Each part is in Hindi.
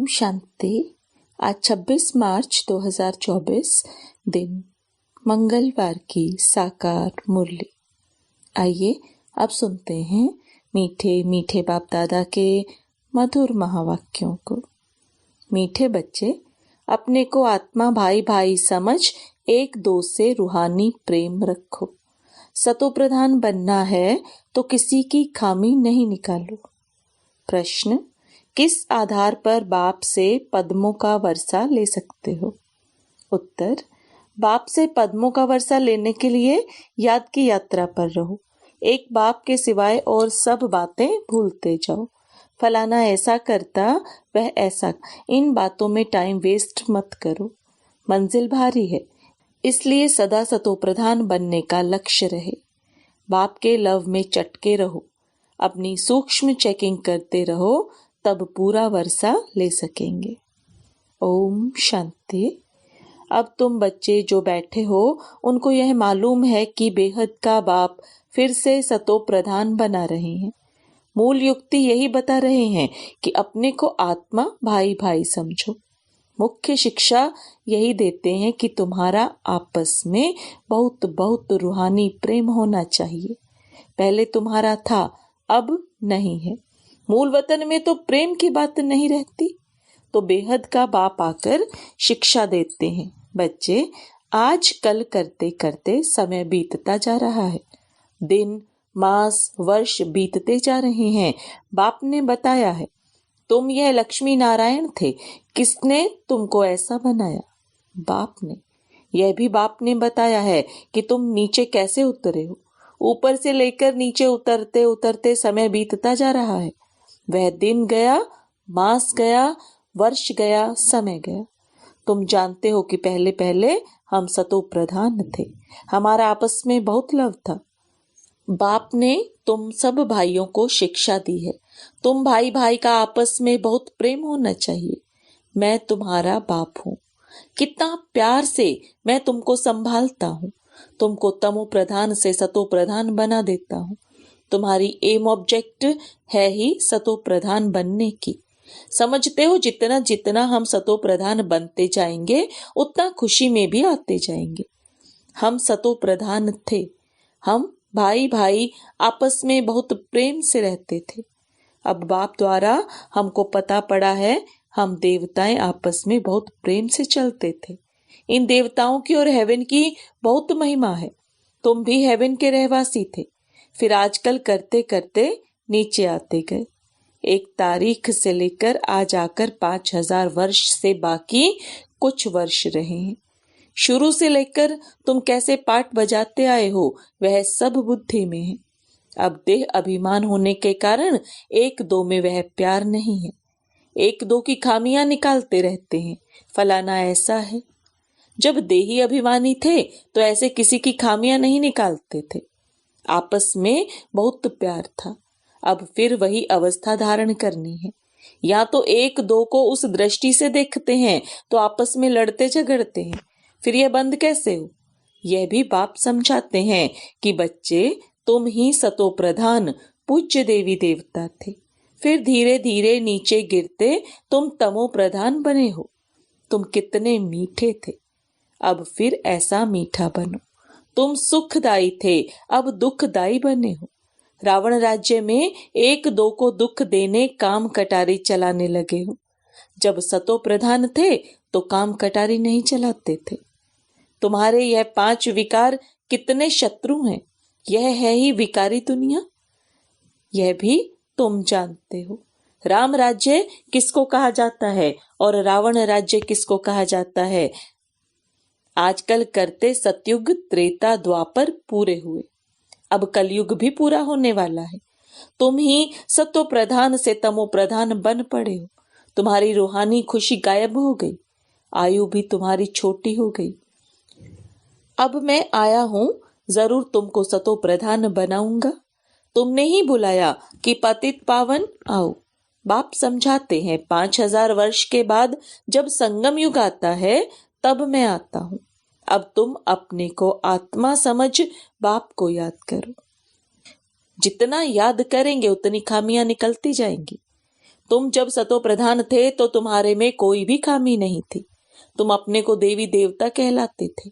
शांति। आज 26 मार्च 2024 दिन मंगलवार की साकार मुरली। आइए अब सुनते हैं मीठे मीठे बाप दादा के मधुर महावाक्यों को। मीठे बच्चे, अपने को आत्मा भाई भाई समझ एक दो से रूहानी प्रेम रखो। सतो प्रधान बनना है तो किसी की खामी नहीं निकालो। प्रश्न, किस आधार पर बाप से पद्मों का वर्षा ले सकते हो? उत्तर, बाप से पद्मों का वर्षा लेने के लिए याद की यात्रा पर रहो। एक बाप के सिवाय और सब बातें भूलते जाओ। फलाना ऐसा करता, वह ऐसा, इन बातों में टाइम वेस्ट मत करो। मंजिल भारी है, इसलिए सदा सतो प्रधान बनने का लक्ष्य रहे। बाप के लव में चटके रहो, अपनी सूक्ष्म चेकिंग करते रहो, तब पूरा वर्षा ले सकेंगे। ओम शांति। अब तुम बच्चे जो बैठे हो, उनको यह मालूम है कि बेहद का बाप फिर से सतो प्रधान बना रहे हैं। मूल युक्ति यही बता रहे हैं कि अपने को आत्मा भाई भाई समझो। मुख्य शिक्षा यही देते हैं कि तुम्हारा आपस में बहुत बहुत रूहानी प्रेम होना चाहिए। पहले तुम्हारा था, अब नहीं है। मूल वतन में तो प्रेम की बात नहीं रहती। तो बेहद का बाप आकर शिक्षा देते हैं, बच्चे आज कल करते करते समय बीतता जा रहा है। दिन मास वर्ष बीतते जा रहे हैं। बाप ने बताया है, तुम यह लक्ष्मी नारायण थे। किसने तुमको ऐसा बनाया? बाप ने। यह भी बाप ने बताया है कि तुम नीचे कैसे उतरे हो। ऊपर से लेकर नीचे उतरते उतरते समय बीतता जा रहा है। वह दिन गया, मास गया, वर्ष गया, समय गया। तुम जानते हो कि पहले पहले हम सतो प्रधान थे। हमारा आपस में बहुत लव था। बाप ने तुम सब भाइयों को शिक्षा दी है। तुम भाई भाई का आपस में बहुत प्रेम होना चाहिए। मैं तुम्हारा बाप हूँ। कितना प्यार से मैं तुमको संभालता हूँ। तुमको तमो प्रधान से सतो प्रधान बना देता हूँ। तुम्हारी एम ऑब्जेक्ट है ही सतो प्रधान बनने की। समझते हो, जितना जितना हम सतो प्रधान बनते जाएंगे, उतना खुशी में भी आते जाएंगे। हम सतो प्रधान थे। हम भाई भाई आपस में बहुत प्रेम से रहते थे। अब बाप द्वारा हमको पता पड़ा है, हम देवताएं आपस में बहुत प्रेम से चलते थे। इन देवताओं की और हेवन की बहुत महिमा है। तुम भी हेवन के रहवासी थे, फिर आजकल करते करते नीचे आते गए। एक तारीख से लेकर आज आकर 5000 वर्ष से बाकी कुछ वर्ष रहे हैं। शुरू से लेकर तुम कैसे पाठ बजाते आए हो, वह सब बुद्धि में है। अब देह अभिमान होने के कारण एक दो में वह प्यार नहीं है। एक दो की खामियां निकालते रहते हैं, फलाना ऐसा है। जब देही अभिमानी थे तो ऐसे किसी की खामियां नहीं निकालते थे। आपस में बहुत प्यार था। अब फिर वही अवस्था धारण करनी है। या तो एक दो को उस दृष्टि से देखते हैं तो आपस में लड़ते झगड़ते हैं। फिर यह बंद कैसे हो? यह भी बाप समझाते हैं कि बच्चे, तुम ही सतो प्रधान पूज्य देवी देवता थे। फिर धीरे धीरे नीचे गिरते तुम तमो प्रधान बने हो। तुम कितने मीठे थे, अब फिर ऐसा मीठा बनो। तुम सुखदाई थे, अब दुखदाई बने हो। रावण राज्य में एक दो को दुख देने काम कटारी चलाने लगे हो। जब सतो प्रधान थे तो काम कटारी नहीं चलाते थे। तुम्हारे यह 5 विकार कितने शत्रु हैं। यह है ही विकारी दुनिया। यह भी तुम जानते हो। राम राज्य किसको कहा जाता है और रावण राज्य किसको कहा जाता है? आजकल करते सतयुग त्रेता द्वापर पूरे हुए, अब कलयुग भी पूरा होने वाला है। तुम ही सतो प्रधान से तमो प्रधान बन पड़े हो। तुम्हारी रूहानी खुशी गायब हो गई। आयु भी तुम्हारी छोटी हो गई। अब मैं आया हूं, जरूर तुमको सतो प्रधान बनाऊंगा। तुमने ही बुलाया कि पतित पावन आओ। बाप समझाते हैं, 5000 वर्ष के बाद जब संगम युग आता है तब मैं आता हूं। अब तुम अपने को आत्मा समझ बाप को याद करो। जितना याद करेंगे उतनी खामियां निकलती जाएंगी। तुम जब सतो प्रधान थे तो तुम्हारे में कोई भी खामी नहीं थी। तुम अपने को देवी देवता कहलाते थे।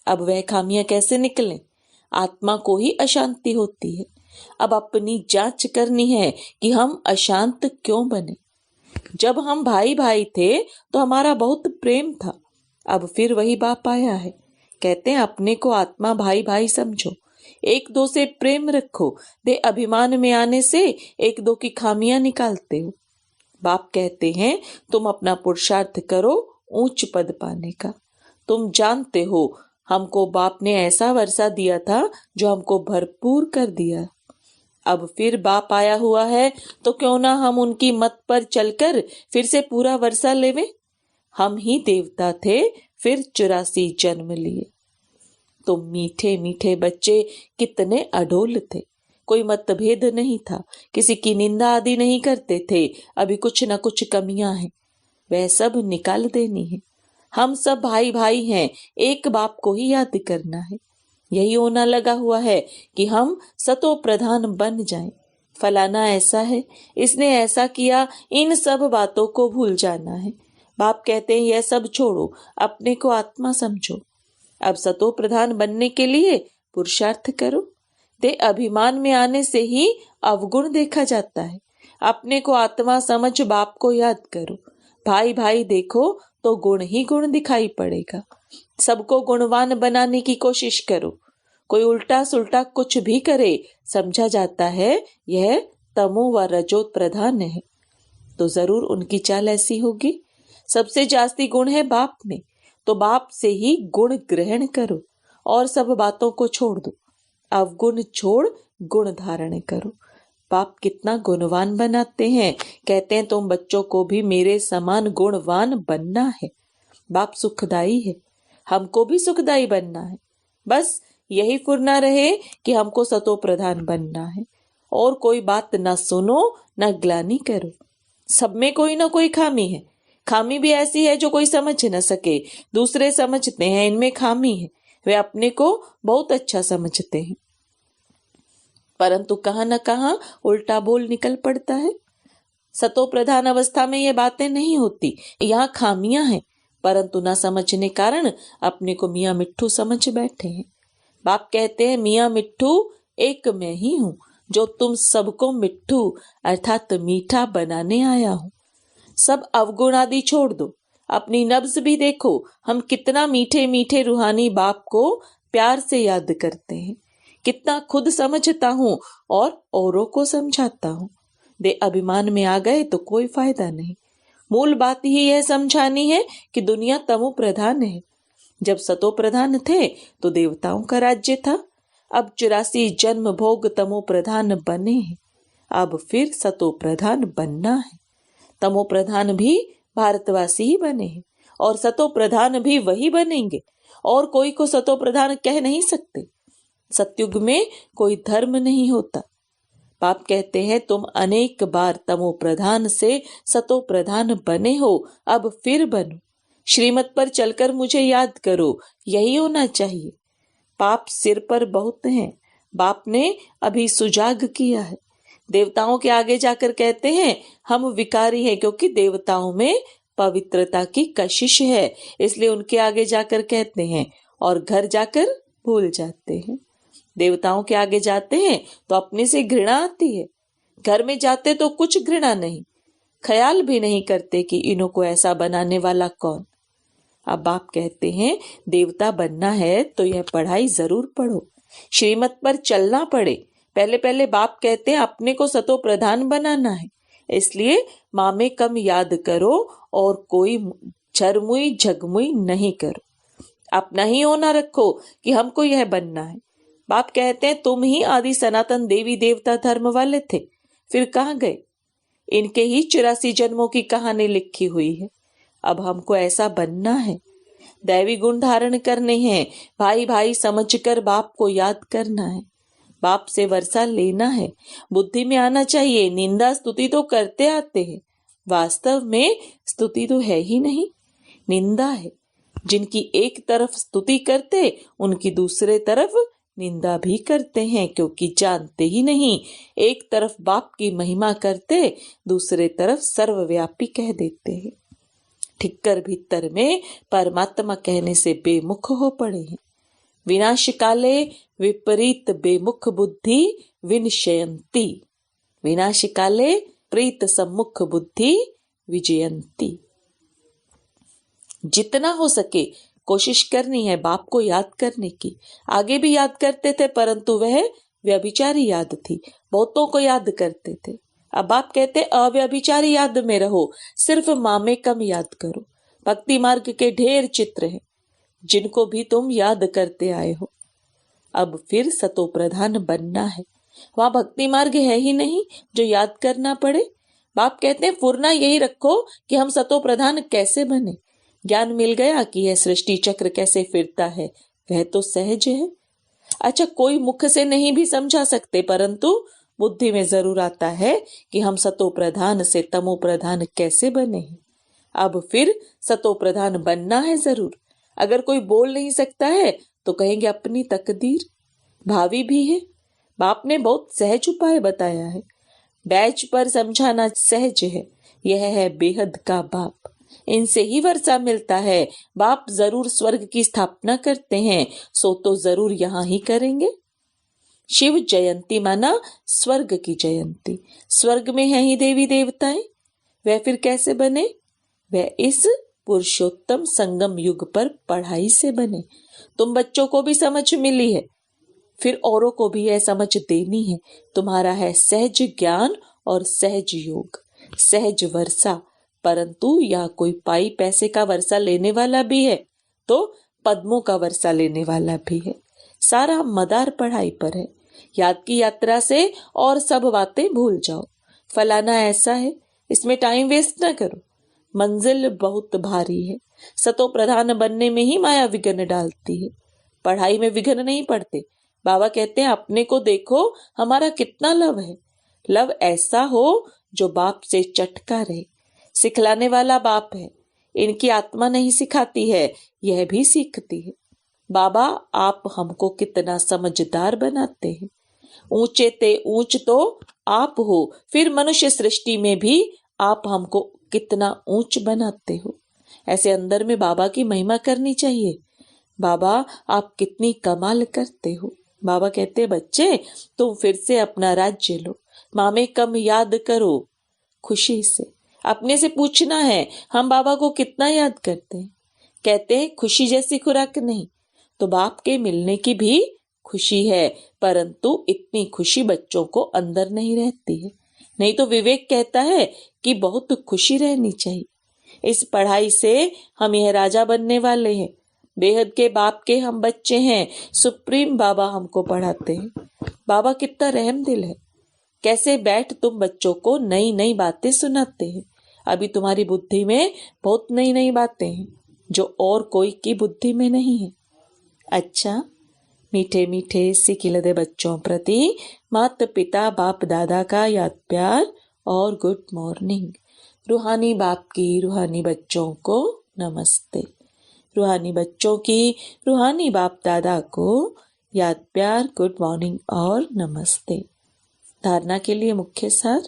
अब वह खामियां कैसे निकलें? आत्मा को ही अशांति होती है। अब अपनी जांच करनी है कि हम अशांत क्यों बने। जब हम भाई भाई थे तो हमारा बहुत प्रेम था। अब फिर वही बाप आया है। कहते हैं अपने को आत्मा भाई भाई समझो, एक दो से प्रेम रखो। दे अभिमान में आने से एक दो की खामियां निकालते हो। बाप कहते हैं तुम अपना पुरुषार्थ करो ऊंच पद पाने का। तुम जानते हो हमको बाप ने ऐसा वर्षा दिया था जो हमको भरपूर कर दिया। अब फिर बाप आया हुआ है तो क्यों ना हम उनकी मत पर चलकर फिर से पूरा वर्षा लेवे। हम ही देवता थे, फिर 84 जन्म लिए। तो मीठे मीठे बच्चे कितने अडोल थे। कोई मतभेद नहीं था, किसी की निंदा आदि नहीं करते थे। अभी कुछ न कुछ कमियां हैं, वह सब निकाल देनी है। हम सब भाई भाई हैं, एक बाप को ही याद करना है। यही होना लगा हुआ है कि हम सतो प्रधान बन जाएं। फलाना ऐसा है, इसने ऐसा किया, इन सब बातों को भूल जाना है। बाप कहते हैं यह सब छोड़ो, अपने को आत्मा समझो। अब सतो प्रधान बनने के लिए पुरुषार्थ करो। ते अभिमान में आने से ही अवगुण देखा जाता है। अपने को आत्मा समझ बाप को याद करो। भाई भाई देखो तो गुण ही गुण दिखाई पड़ेगा। सबको गुणवान बनाने की कोशिश करो। कोई उल्टा सुल्टा कुछ भी करे, समझा जाता है यह तमो व रजो प्रधान है। तो जरूर उनकी चाल ऐसी होगी। सबसे जास्ती गुण है बाप में, तो बाप से ही गुण ग्रहण करो और सब बातों को छोड़ दो। अवगुण छोड़ गुण धारण करो। बाप कितना गुणवान बनाते हैं। कहते हैं तुम बच्चों को भी मेरे समान गुणवान बनना है। बाप सुखदाई है, हमको भी सुखदाई बनना है। बस यही फुरना रहे कि हमको सतो प्रधान बनना है। और कोई बात ना सुनो ना ग्लानि करो। सब में कोई ना कोई खामी है। खामी भी ऐसी है जो कोई समझ न सके। दूसरे समझते हैं इनमें खामी है, वे अपने को बहुत अच्छा समझते हैं, परंतु कहां न कहां उल्टा बोल निकल पड़ता है। सतो प्रधान अवस्था में ये बातें नहीं होती। यहाँ खामियां हैं, परंतु ना समझने कारण अपने को मियाँ मिट्ठू समझ बैठे हैं। बाप कहते हैं मियाँ मिट्ठू एक मैं ही हूँ, जो तुम सबको मिट्ठू अर्थात मीठा बनाने आया हूँ। सब अवगुण आदि छोड़ दो, अपनी नब्ज भी देखो। हम कितना मीठे मीठे रूहानी बाप को प्यार से याद करते हैं। कितना खुद समझता हूँ और औरों को समझाता हूँ। दे अभिमान में आ गए तो कोई फायदा नहीं। मूल बात ही यह समझानी है कि दुनिया तमो प्रधान है। जब सतो प्रधान थे तो देवताओं का राज्य था। अब 84 जन्म भोग तमो प्रधान बने हैं। अब फिर सतो प्रधान बनना है। तमो प्रधान भी भारतवासी ही बने हैं और सतो प्रधान भी वही बनेंगे। और कोई को सतो प्रधान कह नहीं सकते। सतयुग में कोई धर्म नहीं होता। बाप कहते हैं तुम अनेक बार तमो प्रधान से सतो प्रधान बने हो, अब फिर बनो। श्रीमत पर चलकर मुझे याद करो, यही होना चाहिए। पाप सिर पर बहुत हैं। बाप ने अभी सुजाग किया है। देवताओं के आगे जाकर कहते हैं हम विकारी हैं, क्योंकि देवताओं में पवित्रता की कशिश है, इसलिए उनके आगे जाकर कहते हैं और घर जाकर भूल जाते हैं। देवताओं के आगे जाते हैं तो अपने से घृणा आती है, घर में जाते तो कुछ घृणा नहीं, ख्याल भी नहीं करते कि इन्हों को ऐसा बनाने वाला कौन। अब बाप कहते हैं देवता बनना है तो यह पढ़ाई जरूर पढ़ो, श्रीमत पर चलना पड़े। पहले पहले बाप कहते हैं अपने को सतो प्रधान बनाना है, इसलिए मामे कम याद करो और कोई झरमुई झगमुई नहीं करो। अपना ही होना रखो कि हमको यह बनना है। बाप कहते हैं तुम ही आदि सनातन देवी देवता धर्म वाले थे, फिर कहाँ गए? इनके ही 84 जन्मों की कहानी लिखी हुई है। अब हमको ऐसा बनना है, दैवी गुण धारण करने हैं, भाई भाई समझकर बाप को याद करना है, बाप से वर्षा लेना है। बुद्धि में आना चाहिए निंदा स्तुति तो करते आते हैं, वास्तव में स्तुति तो है ही नहीं, निंदा है। जिनकी एक तरफ स्तुति करते उनकी दूसरे तरफ निंदा भी करते हैं, क्योंकि जानते ही नहीं। एक तरफ बाप की महिमा करते, दूसरे तरफ सर्वव्यापी कह देते हैं। ठिक्कर भीतर में परमात्मा कहने से बेमुख हो पड़े हैं। विनाश काले विपरीत बेमुख बुद्धि विनशयंती, विनाश काले प्रीत सम्मुख बुद्धि विजयंती। जितना हो सके कोशिश करनी है बाप को याद करने की। आगे भी याद करते थे, परंतु वह व्यभिचारी याद थी। बहुतों को याद करते थे। अब बाप कहते अव्यभिचारी याद में रहो, सिर्फ माँ में कम याद करो। भक्ति मार्ग के ढेर चित्र हैं जिनको भी तुम याद करते आए हो। अब फिर सतो प्रधान बनना है। वहां भक्ति मार्ग है ही नहीं जो याद करना पड़े। बाप कहते हैं फुरना यही रखो कि हम सतो प्रधान कैसे बने। ज्ञान मिल गया कि यह सृष्टि चक्र कैसे फिरता है, वह तो सहज है। अच्छा, कोई मुख से नहीं भी समझा सकते, परंतु बुद्धि में जरूर आता है कि हम सतो प्रधान से तमो प्रधान कैसे बने। अब फिर सतो प्रधान बनना है जरूर। अगर कोई बोल नहीं सकता है तो कहेंगे अपनी तकदीर। भावी भी है। बाप ने बहुत सहज उपाय बताया है। बैच पर समझाना सहज है। यह है बेहद का बाप। इनसे ही वर्षा मिलता है। बाप जरूर स्वर्ग की स्थापना करते हैं, सो तो जरूर यहाँ ही करेंगे। शिव जयंती माना स्वर्ग की जयंती। स्वर्ग में है ही देवी देवताएं, वह फिर कैसे बने? वह इस पुरुषोत्तम संगम युग पर पढ़ाई से बने। तुम बच्चों को भी समझ मिली है, फिर औरों को भी यह समझ देनी है। तुम्हारा है सहज ज्ञान और सहज योग, सहज वर्षा। परंतु यह कोई पाई पैसे का वर्षा लेने वाला भी है तो पद्मों का वर्षा लेने वाला भी है। सारा मदार पढ़ाई पर है। याद की यात्रा से और सब बातें भूल जाओ। फलाना ऐसा है, इसमें टाइम वेस्ट ना करो। मंजिल बहुत भारी है। सतो प्रधान बनने में ही माया विघ्न डालती है। पढ़ाई में विघ्न नहीं पड़ते। बाबा कहते हैं अपने को देखो, हमारा कितना लव है। लव ऐसा हो जो बाप से चटका रहे। सिखलाने वाला बाप है। इनकी आत्मा नहीं सिखाती है, यह भी सीखती है। बाबा आप हमको कितना समझदार बनाते हैं। ऊंचे ते ऊंच तो आप हो, फिर मनुष्य सृष्टि में भी आप हमको कितना ऊंच बनाते हो। ऐसे अंदर में बाबा की महिमा करनी चाहिए। बाबा आप कितनी कमाल करते हो। बाबा कहते बच्चे तुम फिर से अपना राज्य लो, माँ में कम याद करो। खुशी से अपने से पूछना है हम बाबा को कितना याद करते हैं। कहते हैं खुशी जैसी खुराक नहीं, तो बाप के मिलने की भी खुशी है, परंतु इतनी खुशी बच्चों को अंदर नहीं रहती है। नहीं तो विवेक कहता है कि बहुत खुशी रहनी चाहिए। इस पढ़ाई से हम यह राजा बनने वाले हैं। बेहद के बाप के हम बच्चे हैं। सुप्रीम बाबा हमको पढ़ाते हैं। बाबा कितना रहम दिल है। कैसे बैठ तुम बच्चों को नई नई बातें सुनाते हैं। अभी तुम्हारी बुद्धि में बहुत नई नई बातें हैं जो और कोई की बुद्धि में नहीं है। अच्छा, मीठे मीठे सिकिलदे बच्चों प्रति माता पिता बाप दादा का याद प्यार और गुड मॉर्निंग। रूहानी बाप की रूहानी बच्चों को नमस्ते। रूहानी बच्चों की रूहानी बाप दादा को याद प्यार गुड मॉर्निंग और नमस्ते। धारणा के लिए मुख्य सार,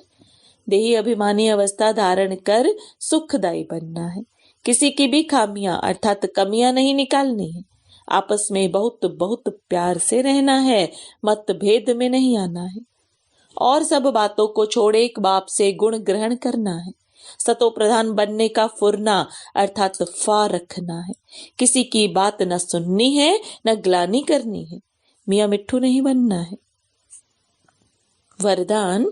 देही अभिमानी अवस्था धारण कर सुखदायी बनना है। किसी की भी खामियां अर्थात कमियां नहीं निकालनी है। आपस में बहुत बहुत प्यार से रहना है, मतभेद में नहीं आना है। और सब बातों को छोड़ एक बाप से गुण ग्रहण करना है। सतो प्रधान बनने का फुरना अर्थात फा रखना है। किसी की बात न सुननी है न ग्लानी करनी है। मियाँ मिट्ठू नहीं बनना है। वरदान,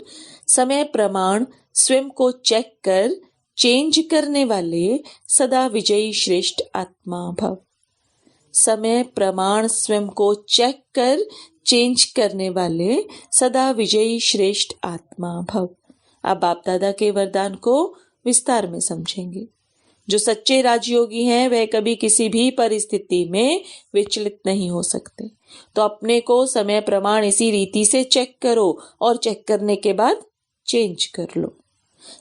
समय प्रमाण स्वयं को चेक कर चेंज करने वाले सदा विजयी श्रेष्ठ आत्मा भव। समय प्रमाण स्वयं को चेक कर चेंज करने वाले सदा विजयी श्रेष्ठ आत्मा भव। अब बाप दादा के वरदान को विस्तार में समझेंगे। जो सच्चे राजयोगी हैं वह कभी किसी भी परिस्थिति में विचलित नहीं हो सकते। तो अपने को समय प्रमाण इसी रीति से चेक करो और चेक करने के बाद चेंज कर लो।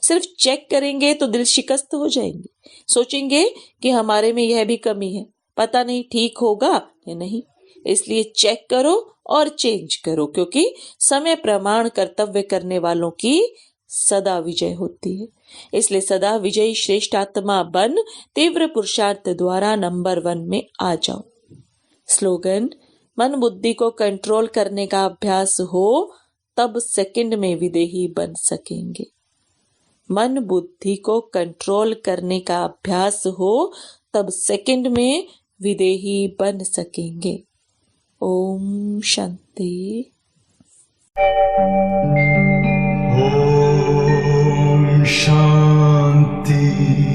सिर्फ चेक करेंगे तो दिल शिकस्त हो जाएंगे। सोचेंगे कि हमारे में यह भी कमी है, पता नहीं ठीक होगा या नहीं। इसलिए चेक करो और चेंज करो, क्योंकि समय प्रमाण कर्तव्य करने वालों की सदा विजय होती है। इसलिए सदा विजयी श्रेष्ठ आत्मा बन तीव्र पुरुषार्थ द्वारा नंबर 1 में आ जाओ। स्लोगन: मन बुद्धि को कंट्रोल करने का अभ्यास हो तब सेकंड में विदेही बन सकेंगे। मन बुद्धि को कंट्रोल करने का अभ्यास हो तब सेकंड में विदेही बन सकेंगे। ओम शांति। ओम शांति।